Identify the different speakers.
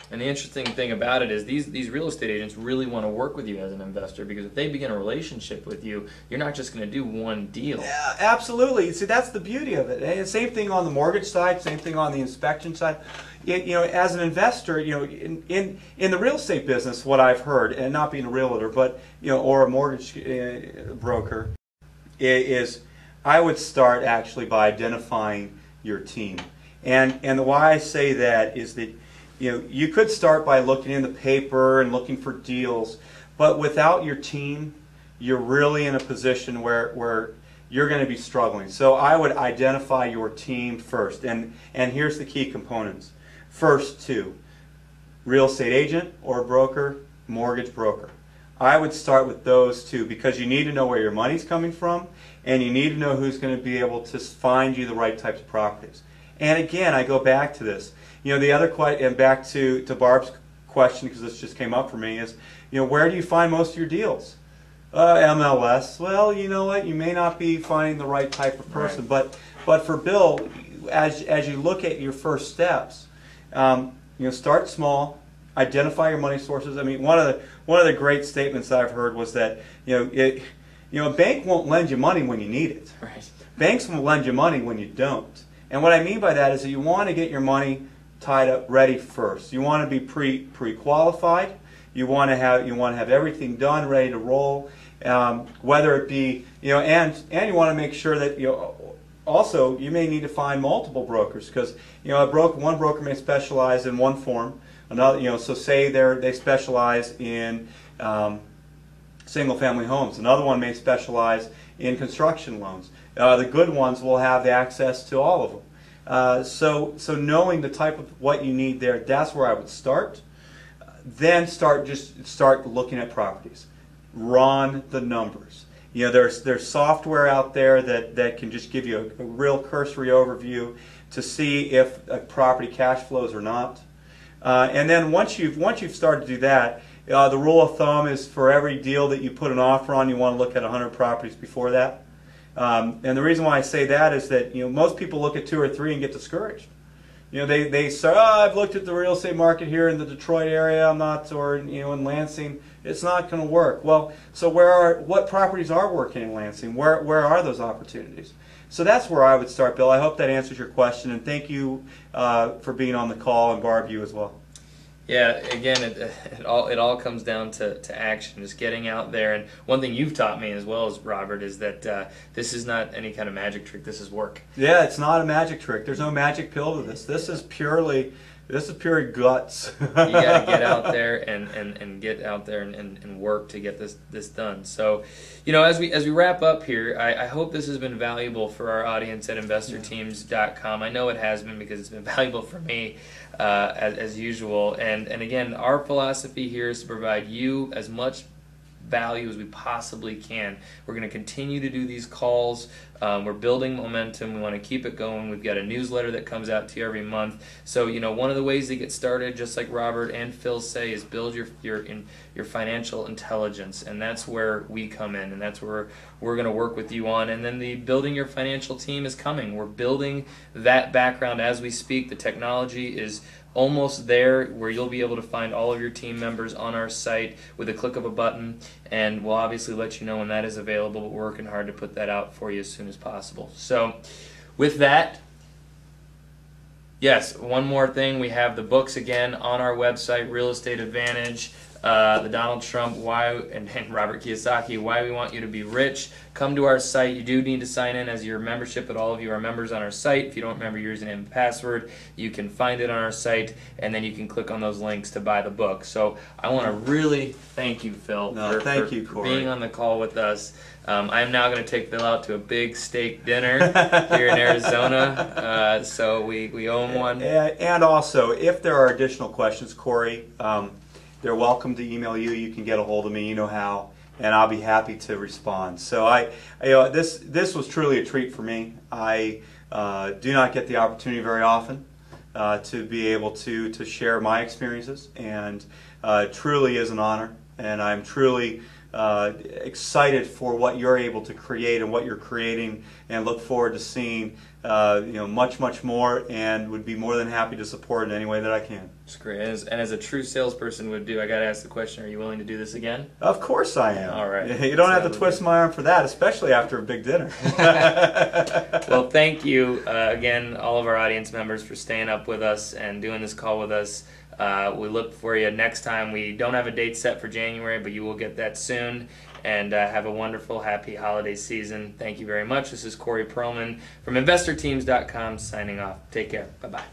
Speaker 1: And the interesting thing about it is these real estate agents really want to work with you as an investor, because if they begin a relationship with you, you're not just going to do one deal.
Speaker 2: Yeah, absolutely. See, that's the beauty of it. And same thing on the mortgage side, same thing on the inspection side. As an investor, in the real estate business, what I've heard, and not being a realtor, but or a mortgage broker, is I would start actually by identifying your team. And the why I say that is that you could start by looking in the paper and looking for deals, but without your team, you're really in a position where you're going to be struggling. So I would identify your team first, and here's the key components. First two: real estate agent or broker, mortgage broker. I would start with those two, because you need to know where your money's coming from, and you need to know who's going to be able to find you the right types of properties. And again, I go back to this. The other question, and back to Barb's question, because this just came up for me, is where do you find most of your deals? MLS. Well, you know what? You may not be finding the right type of person,
Speaker 1: right.
Speaker 2: but for Bill, as you look at your first steps, start small, identify your money sources. I mean, one of the great statements I've heard was that a bank won't lend you money when you need it.
Speaker 1: Right.
Speaker 2: Banks will lend you money when you don't. And what I mean by that is that you want to get your money tied up ready first. You want to be pre-qualified. You want to have everything done, ready to roll. Whether it be and you want to make sure that also you may need to find multiple brokers, because one broker may specialize in one form. Another, so say they specialize in single-family homes. Another one may specialize in construction loans. The good ones will have access to all of them. So knowing the type of what you need there, that's where I would start. Then start looking at properties. Run the numbers. There's software out there that can just give you a real cursory overview to see if a property cash flows or not. And then once you've started to do that, the rule of thumb is for every deal that you put an offer on, you want to look at 100 properties before that. And the reason why I say that is that most people look at 2 or 3 and get discouraged. They say, I've looked at the real estate market here in the Detroit area, I'm not, or in Lansing, it's not going to work. Well, so what properties are working in Lansing? Where are those opportunities? So that's where I would start, Bill. I hope that answers your question, and thank you for being on the call, and Barb, you as well.
Speaker 1: Yeah, again, it all comes down to action, just getting out there. And one thing you've taught me as well as Robert is that this is not any kind of magic trick. This is work.
Speaker 2: Yeah, it's not a magic trick. There's no magic pill to this. This is pure guts.
Speaker 1: You got to get out there and get out there and work to get this done. So, as we wrap up here, I hope this has been valuable for our audience at InvestorTeams.com. I know it has been, because it's been valuable for me as usual. And again, our philosophy here is to provide you as much value as we possibly can. We're going to continue to do these calls. We're building momentum. We want to keep it going. We've got a newsletter that comes out to you every month. So one of the ways to get started, just like Robert and Phil say, is build your financial intelligence, and that's where we come in, and that's where we're going to work with you on. And then the building your financial team is coming. We're building that background as we speak. The technology is almost there, where you'll be able to find all of your team members on our site with a click of a button, and we'll obviously let you know when that is available, but we're working hard to put that out for you as soon as possible. So with that, yes, one more thing, we have the books again on our website, Real Estate Advantage, the Donald Trump, and Robert Kiyosaki, Why We Want You to Be Rich. Come to our site. You do need to sign in as your membership, but all of you are members on our site. If you don't remember your username and password, you can find it on our site, and then you can click on those links to buy the book. So I want to really thank you, Phil, for being on the call with us. I am now going to take Phil out to a big steak dinner here in Arizona, so we owe him one.
Speaker 2: And also, if there are additional questions, Corey, they're welcome to email you. You can get a hold of me. You know how, and I'll be happy to respond. So this was truly a treat for me. I do not get the opportunity very often to be able to share my experiences, and truly is an honor. And I'm truly excited for what you're able to create and what you're creating, and look forward to seeing much more, and would be more than happy to support in any way that I can.
Speaker 1: That's great. And as a true salesperson would do, I got to ask the question: are you willing to do this again?
Speaker 2: Of course I am.
Speaker 1: All right.
Speaker 2: You don't have to twist my arm for that, especially after a big dinner.
Speaker 1: Well, thank you again, all of our audience members, for staying up with us and doing this call with us. We look for you next time. We don't have a date set for January, but you will get that soon. And have a wonderful, happy holiday season. Thank you very much. This is Corey Perlman from InvestorTeams.com signing off. Take care. Bye-bye.